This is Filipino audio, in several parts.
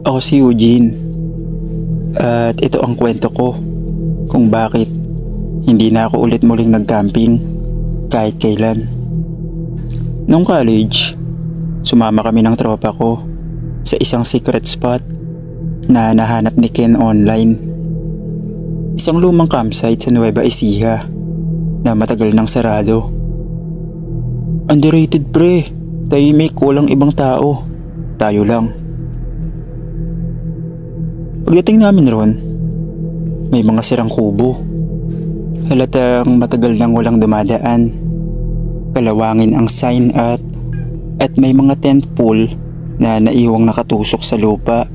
Ako si Eugene at ito ang kwento ko kung bakit hindi na ako ulit muling nag-camping kahit kailan. Nung college, sumama kami ng tropa ko sa isang secret spot na nahanap ni Ken online. Isang lumang campsite sa Nueva Ecija na matagal nang sarado. Underrated pre, tahimik, walang ibang tao, tayo lang. Pagdating namin ron, may mga sirang kubo. Halatang matagal nang walang dumadaan. Kalawangin ang sign at may mga tent pole na naiwang nakatusok sa lupa.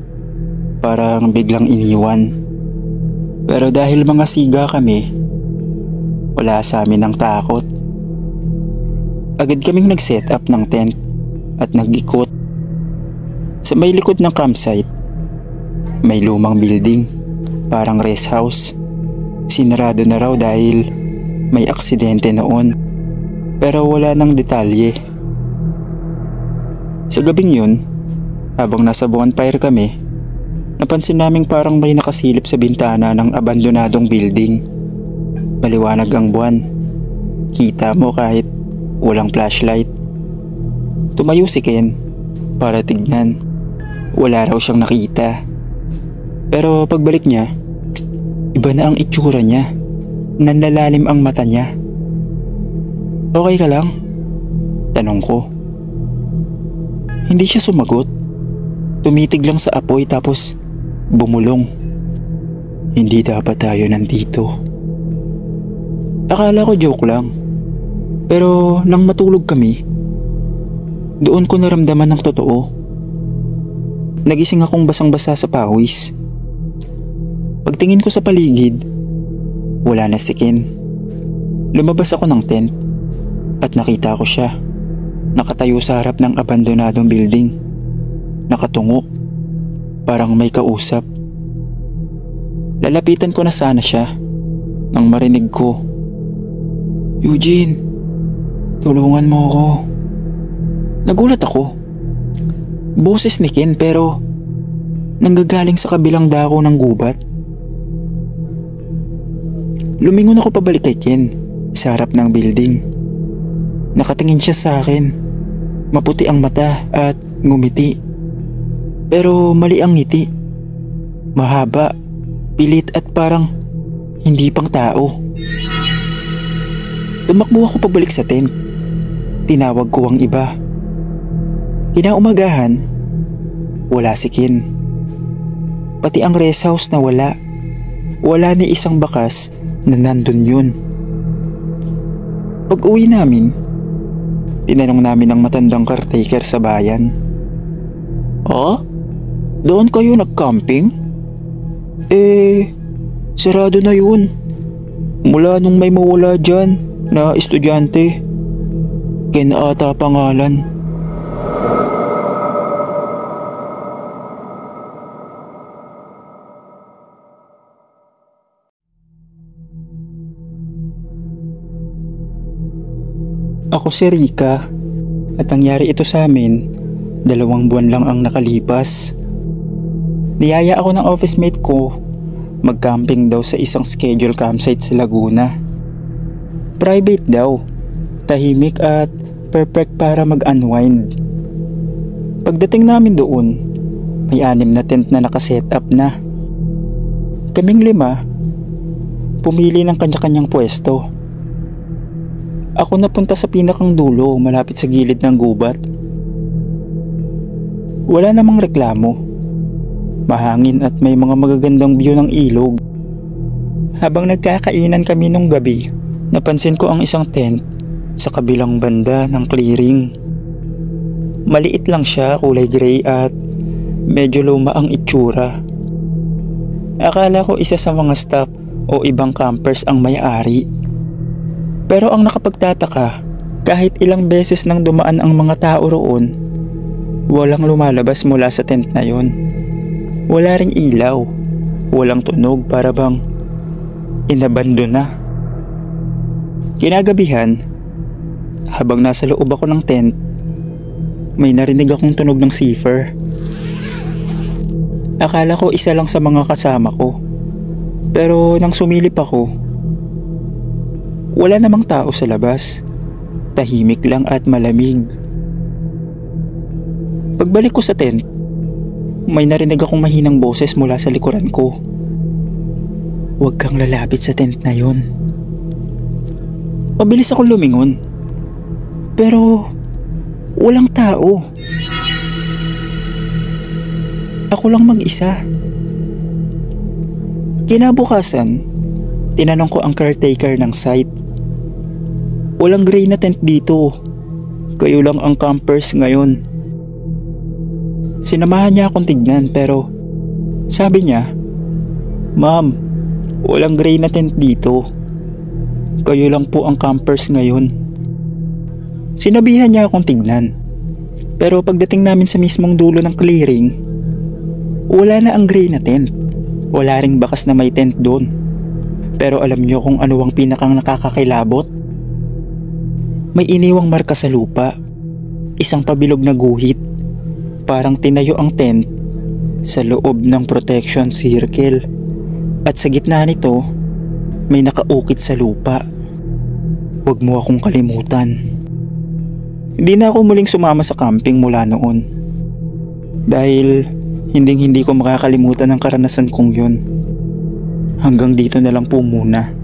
Parang biglang iniwan. Pero dahil mga siga kami, wala sa amin ang takot. Agad kaming nag-set up ng tent at nag-ikot. Sa may likod ng campsite, may lumang building, parang rest house. Sinarado na raw dahil may aksidente noon, pero wala nang detalye. Sa gabing yun, habang nasa bonfire kami, napansin naming parang may nakasilip sa bintana ng abandonadong building. Maliwanag ang buwan. Kita mo kahit walang flashlight. Tumayo si Ken para tignan. Wala raw siyang nakita. Pero pagbalik niya, iba na ang itsura niya. Nanlalalim ang mata niya. Okay ka lang? Tanong ko. Hindi siya sumagot. Tumitig lang sa apoy tapos bumulong. Hindi dapat tayo nandito. Akala ko joke lang. Pero nang matulog kami, doon ko naramdaman ng totoo. Nagising akong basang-basa sa pawis. Pagtingin ko sa paligid, wala na si Ken. Lumabas ako ng tent at nakita ko siya. Nakatayo sa harap ng abandonadong building. Nakatungo, parang may kausap. Lalapitan ko na sana siya nang marinig ko, "Eugene, tulungan mo ako." Nagulat ako. Boses ni Ken pero nanggagaling sa kabilang dako ng gubat. Lumingon ako pabalik kay Ken sa harap ng building. Nakatingin siya sa akin. Maputi ang mata at ngumiti. Pero mali ang ngiti. Mahaba, pilit at parang hindi pang tao. Tumakbo ako pabalik sa tent. Tinawag ko ang iba. Kinaumagahan, wala si Ken. Pati ang rest house na wala. Wala ni isang bakas na nandun yun. Pag uwi namin, tinanong namin ang matandang caretaker sa bayan. "Ah? Doon kayo nag-camping? Sarado na yun. Mula nung may mawala dyan na estudyante. Ken ata pangalan." Ako si Rika at nangyari ito sa amin 2 buwan lang ang nakalipas. Niyaya ako ng office mate ko mag-camping daw sa isang schedule campsite sa Laguna. Private daw, tahimik at perfect para mag-unwind. Pagdating namin doon, may 6 na tent na nakaset up na. Kaming 5, pumili ng kanya-kanyang pwesto. Ako napunta sa pinakang dulo malapit sa gilid ng gubat. Wala namang reklamo. Mahangin at may mga magagandang view ng ilog. Habang nagkakainan kami nung gabi, napansin ko ang isang tent sa kabilang banda ng clearing. Maliit lang siya, kulay gray at medyo luma ang itsura. Akala ko isa sa mga staff o ibang campers ang may-ari. Pero ang nakapagtataka, kahit ilang beses nang dumaan ang mga tao roon, walang lumalabas mula sa tent na yon. Wala ring ilaw, walang tunog, para bang inabandon na. Kinagabihan, habang nasa loob ako ng tent, may narinig akong tunog ng cipher. Akala ko isa lang sa mga kasama ko. Pero nang sumilip ako, wala namang tao sa labas. Tahimik lang at malamig. Pagbalik ko sa tent, may narinig akong mahinang boses mula sa likuran ko. Huwag kang lalapit sa tent na yon. Mabilis akong lumingon. Pero walang tao. Ako lang mag-isa. Kinabukasan, tinanong ko ang caretaker ng site. Walang gray na tent dito. Kayo lang ang campers ngayon. Sinamahan niya akong tignan pero sabi niya, "Ma'am, walang gray na tent dito. Kayo lang po ang campers ngayon." Sinabihan niya akong tignan. Pero pagdating namin sa mismong dulo ng clearing, wala na ang gray na tent. Wala ring bakas na may tent doon. Pero alam niyo kung ano ang pinakang nakakakilabot? May iniwang marka sa lupa. Isang pabilog na guhit. Parang tinayo ang tent sa loob ng protection circle. At sa gitna nito, may nakaukit sa lupa. Huwag mo akong kalimutan. Hindi na ako muling sumama sa camping mula noon. Dahil hindi ko makakalimutan ang karanasan kong yun. Hanggang dito na lang po muna.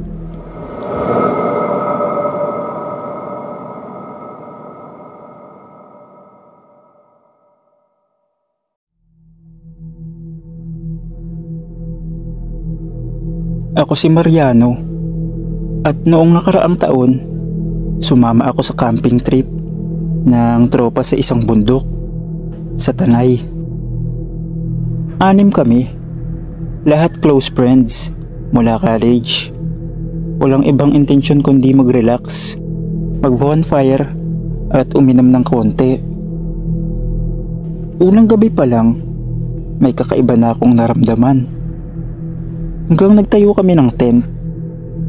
Ako si Mariano. At noong nakaraang taon, sumama ako sa camping trip ng tropa sa isang bundok sa Tanay. 6 kami, lahat close friends mula college. Walang ibang intensyon kundi mag-relax, mag-bonfire at uminom ng konti. Unang gabi pa lang, may kakaiba na akong naramdaman. Hanggang nagtayo kami ng tent,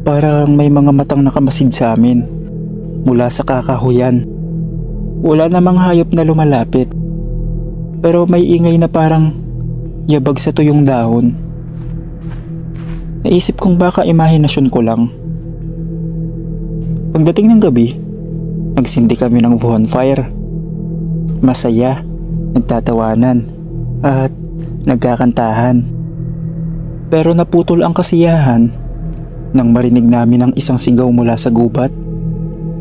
parang may mga matang nakamasid sa amin mula sa kakahuyan. Wala namang hayop na lumalapit, pero may ingay na parang yabag sa tuyong dahon. Naisip kong baka imahinasyon ko lang. Pagdating ng gabi, nagsindi kami ng bonfire. Masaya, nagtatawanan, at nagkakantahan. Pero naputol ang kasiyahan nang marinig namin ang isang sigaw mula sa gubat.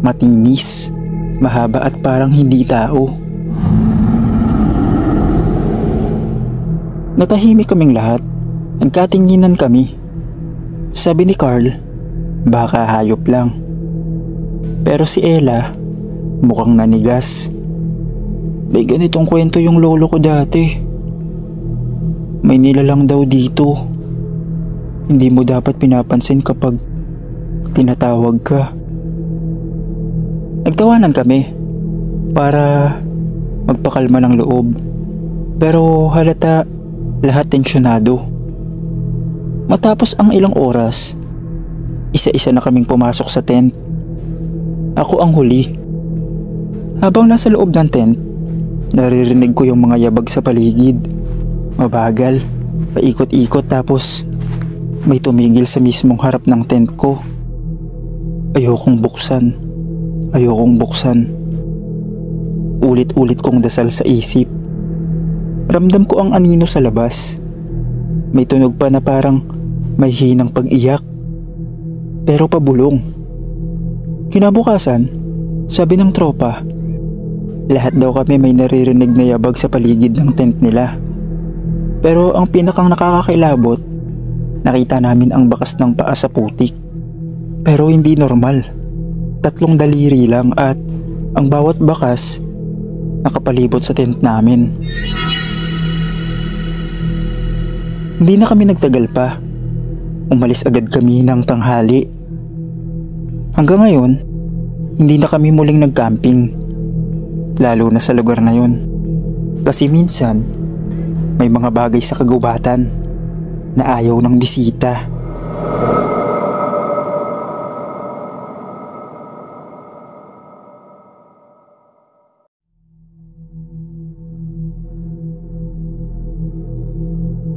Matinis, mahaba at parang hindi tao. Natahimik kaming lahat. Nagkatinginan kami. Sabi ni Carl, baka hayop lang. Pero si Ella, mukhang nanigas. May ganitong kwento yung lolo ko dati. May nilalang daw dito. Hindi mo dapat pinapansin kapag tinatawag ka. Nagtawanan kami para magpakalma ng loob. Pero halata lahat tensyonado. Matapos ang ilang oras, isa-isa na kaming pumasok sa tent. Ako ang huli. Habang nasa loob ng tent, naririnig ko yung mga yabag sa paligid. Mabagal, paikot-ikot tapos may tumigil sa mismong harap ng tent ko. Ayokong buksan. Ulit-ulit kong dasal sa isip. Ramdam ko ang anino sa labas. May tunog pa na parang may hinang pag-iyak. Pero pabulong. Kinabukasan, sabi ng tropa, lahat daw kami may naririnig na yabag sa paligid ng tent nila. Pero ang pinakang nakakakilabot, nakita namin ang bakas ng paa sa putik. Pero hindi normal. 3 daliri lang at ang bawat bakas nakapalibot sa tent namin. Hindi na kami nagtagal pa. Umalis agad kami ng tanghali. Hanggang ngayon, hindi na kami muling nag-camping. Lalo na sa lugar na yun. Kasi minsan, may mga bagay sa kagubatan na ayaw ng bisita.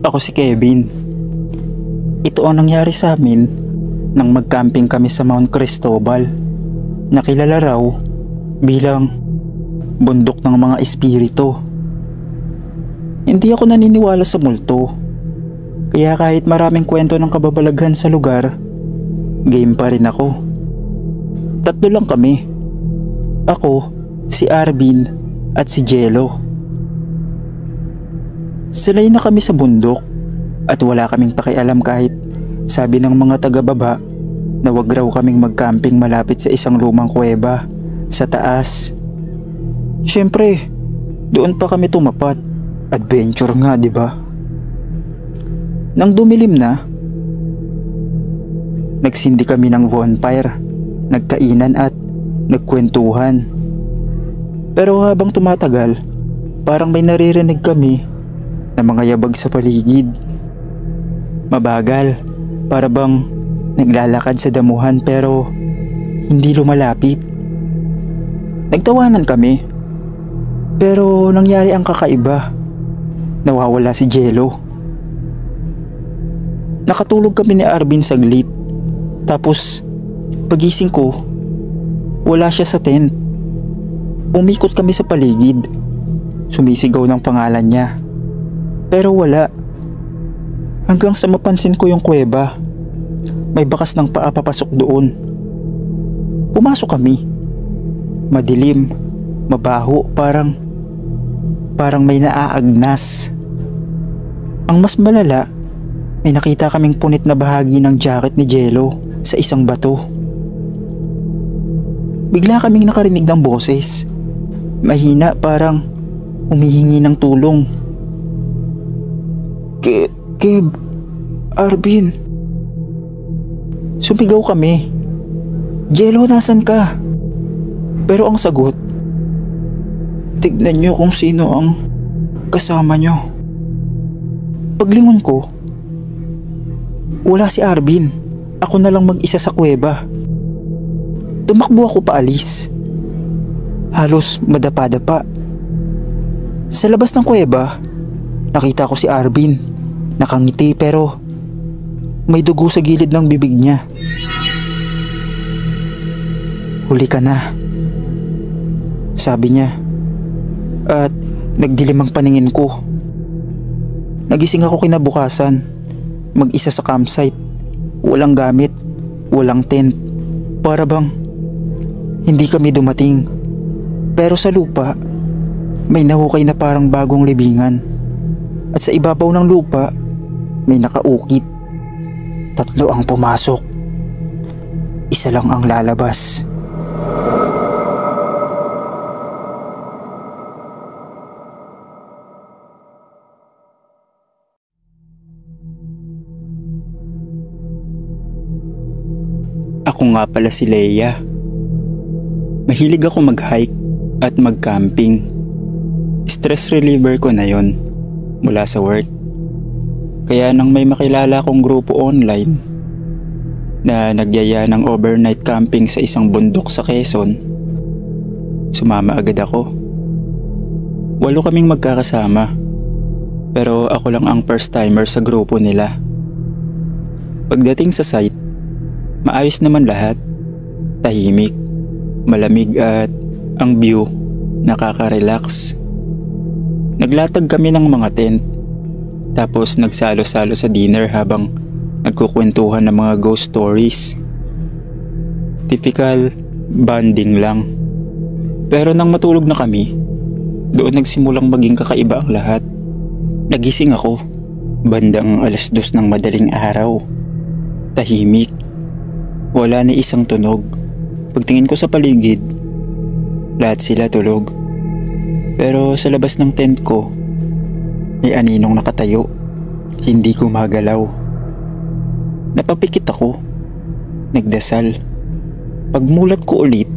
Ako si Kevin. Ito ang nangyari sa amin nang mag-camping kami sa Mount Cristobal, na kilala raw bilang bundok ng mga espiritu. Hindi ako naniniwala sa multo, kaya kahit maraming kwento ng kababalaghan sa lugar, game pa rin ako. 3 lang kami. Ako, si Arvin at si Jello. Silay na kami sa bundok at wala kaming pakialam kahit sabi ng mga taga-baba na wag raw kaming mag-camping malapit sa isang lumang kuweba sa taas. Siyempre, doon pa kami tumapat. Adventure nga, di ba? Nang dumilim na, nagsindi kami ng bonfire, nagkainan at nagkwentuhan. Pero habang tumatagal, parang may naririnig kami na mga yabag sa paligid. Mabagal, para bang naglalakad sa damuhan pero hindi lumalapit. Nagtawanan kami, pero nangyari ang kakaiba. Nawawala si Jello. Nakatulog kami ni Arvin saglit, tapos pagising ko, wala siya sa tent. Umikot kami sa paligid, sumisigaw ng pangalan niya, pero wala. Hanggang sa mapansin ko yung kuweba, may bakas ng paa papasok doon. Pumasok kami. Madilim, mabaho, parang may naaagnas. Ang mas malala, may nakita kaming punit na bahagi ng jacket ni Jello sa isang bato. Bigla kaming nakarinig ng boses. Mahina, parang humihingi ng tulong. Kev, Arvin. Sumigaw kami. Jello, nasan ka? Pero ang sagot, tignan nyo kung sino ang kasama nyo. Paglingon ko, wala si Arvin. Ako na lang mag-isa sa kuweba. Tumakbo ako paalis. Halos madapa-dapa. Sa labas ng kuweba, nakita ko si Arvin. Nakangiti pero may dugo sa gilid ng bibig niya. Huli ka na, sabi niya. At nagdilim ang paningin ko. Nagising ako kinabukasan, mag-isa sa campsite. Walang gamit, walang tent. Para bang hindi kami dumating. Pero sa lupa, may nahukay na parang bagong libingan. At sa ibabaw ng lupa, may nakaukit. 3 ang pumasok. 1 lang ang lalabas. Ako nga pala si Leia. Mahilig ako mag-hike at mag-camping. Stress reliever ko na yon mula sa work. Kaya nang may makilala kong grupo online na nagyaya ng overnight camping sa isang bundok sa Quezon, sumama agad ako. 8 kaming magkakasama, pero ako lang ang first timer sa grupo nila. Pagdating sa site, maayos naman lahat. Tahimik, malamig at ang view nakaka-relax. Naglatag kami ng mga tent, tapos nagsalo-salo sa dinner habang nagkukwentuhan ng mga ghost stories. Typical bonding lang. Pero nang matulog na kami, doon nagsimulang maging kakaiba ang lahat. Nagising ako, bandang 2:00 ng madaling araw. Tahimik. Wala ni isang tunog. Pagtingin ko sa paligid, lahat sila tulog. Pero sa labas ng tent ko, may aninong nakatayo, hindi gumagalaw. Napapikit ako, nagdasal. Pagmulat ko ulit,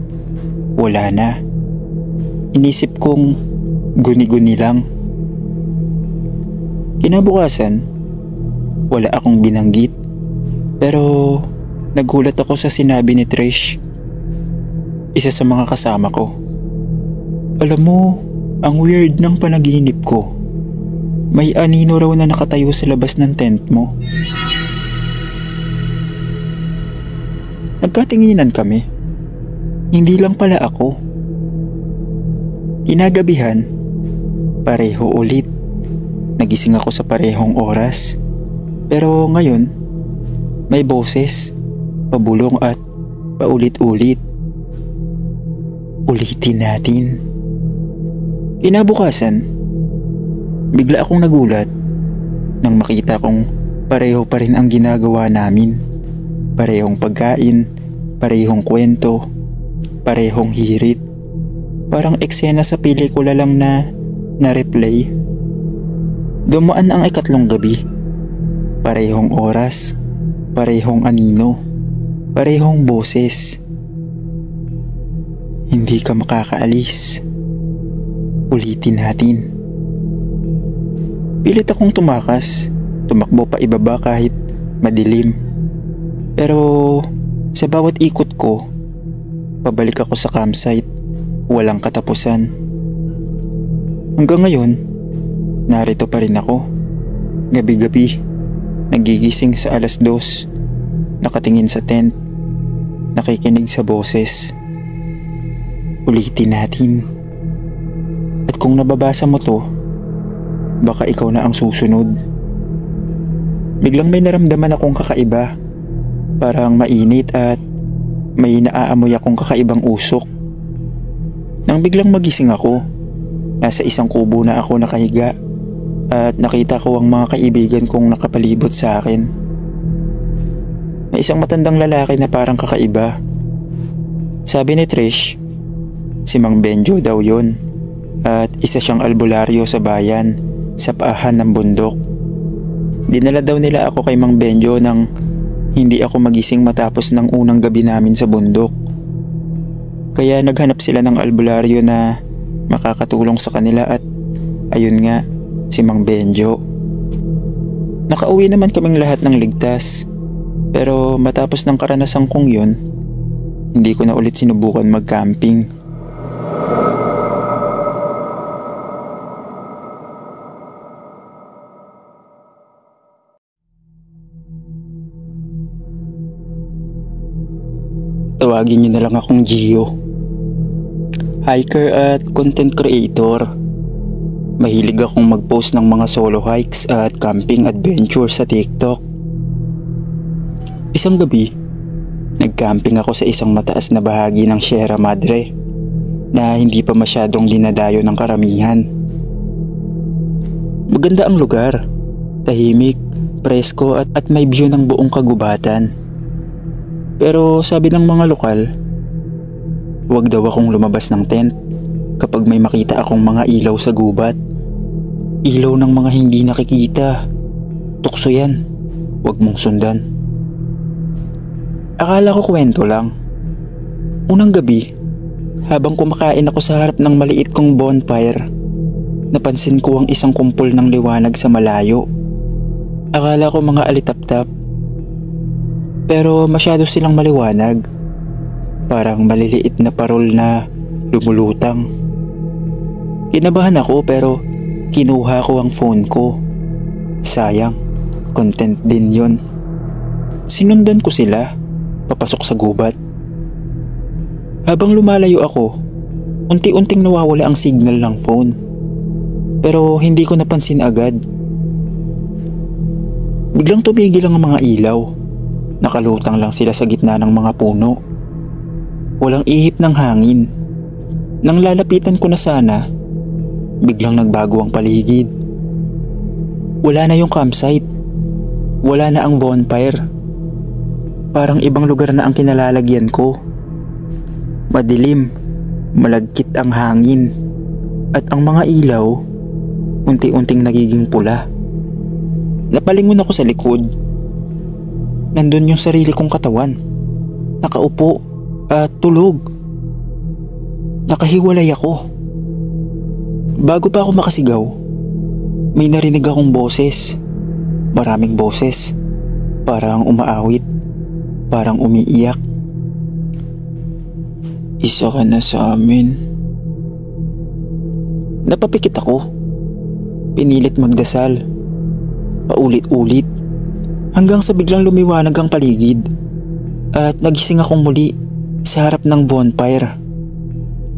wala na. Inisip kong guni-guni lang. Kinabukasan, wala akong binanggit. Pero nagulat ako sa sinabi ni Trish, isa sa mga kasama ko. Alam mo, ang weird ng panaginip ko. may anino raw na nakatayo sa labas ng tent mo. Nagkatinginan kami. Hindi lang pala ako. Kinagabihan, pareho ulit. Nagising ako sa parehong oras. Pero ngayon, may boses, pabulong at paulit-ulit. Ulitin natin. Kinabukasan, bigla akong nagulat nang makita kong pareho pa rin ang ginagawa namin. Parehong pagkain, parehong kwento, parehong hirit. Parang eksena sa pelikula lang na replay. Dumaan ang ikatlong gabi. Parehong oras, parehong anino, parehong boses. Hindi ka makakaalis. Ulitin natin. Pilit akong tumakas, tumakbo pa ibaba kahit madilim. Pero sa bawat ikot ko, pabalik ako sa campsite, walang katapusan. Hanggang ngayon, narito pa rin ako. Gabi-gabi, nagigising sa 2:00, nakatingin sa tent, nakikinig sa boses. Ulitin natin. At kung nababasa mo to, baka ikaw na ang susunod. Biglang may naramdaman akong kakaiba. Parang mainit at may naaamoy akong kakaibang usok. Nang biglang magising ako, nasa isang kubo na ako nakahiga at nakita ko ang mga kaibigan kong nakapalibot sa akin. May isang matandang lalaki na parang kakaiba. Sabi ni Trish, si Mang Benjo daw yun at isa siyang albularyo sa bayan sa paahan ng bundok. Dinala daw nila ako kay Mang Benjo nang hindi ako magising matapos ng unang gabi namin sa bundok. Kaya naghanap sila ng albularyo na makakatulong sa kanila at ayun nga, si Mang Benjo. Nakauwi naman kaming lahat ng ligtas. Pero matapos ng karanasan kong yun, hindi ko na ulit sinubukan mag-camping. Tawagin niyo na lang akong Gio. Hiker at content creator. Mahilig akong mag-post ng mga solo hikes at camping adventure sa TikTok. Isang gabi, nag-camping ako sa isang mataas na bahagi ng Sierra Madre na hindi pa masyadong dinadayo ng karamihan. Maganda ang lugar, tahimik, presko at may view ng buong kagubatan. Pero sabi ng mga lokal, huwag daw akong lumabas ng tent kapag may makita akong mga ilaw sa gubat. Ilaw ng mga hindi nakikita. Tukso yan, huwag mong sundan. Akala ko kwento lang. Unang gabi, habang kumakain ako sa harap ng maliit kong bonfire, napansin ko ang isang kumpol ng liwanag sa malayo. Akala ko mga alitap-tap. Pero masyado silang maliwanag. Parang maliliit na parol na lumulutang. Kinabahan ako pero kinuha ko ang phone ko. Sayang, content din yun. Sinundan ko sila, papasok sa gubat. Habang lumalayo ako, unti-unting nawawala ang signal ng phone. Pero hindi ko napansin agad. Biglang tumigil ang mga ilaw. Nakalutang lang sila sa gitna ng mga puno. Walang ihip ng hangin. Nang lalapitan ko na sana, biglang nagbago ang paligid. Wala na yung campsite. Wala na ang bonfire. Parang ibang lugar na ang kinalalagyan ko. Madilim, malagkit ang hangin, at ang mga ilaw, unti-unting nagiging pula. Napalingon ako sa likod. Nandun yung sarili kong katawan. Nakaupo at tulog. Nakahiwalay ako. Bago pa ako makasigaw, may narinig akong boses. Maraming boses. Parang umaawit. Parang umiiyak. Isa ka na sa amin. Napapikit ako. Pinilit magdasal. Paulit-ulit. Hanggang sa biglang lumiwanag ang paligid. At nagising akong muli sa harap ng bonfire.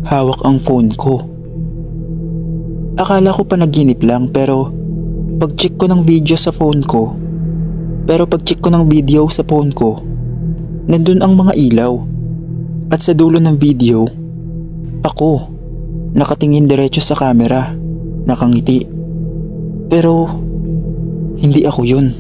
Hawak ang phone ko. Akala ko panaginip lang pero pag-check ko ng video sa phone ko nandun ang mga ilaw. At sa dulo ng video, ako, nakatingin diretso sa camera, nakangiti. Pero hindi ako yun.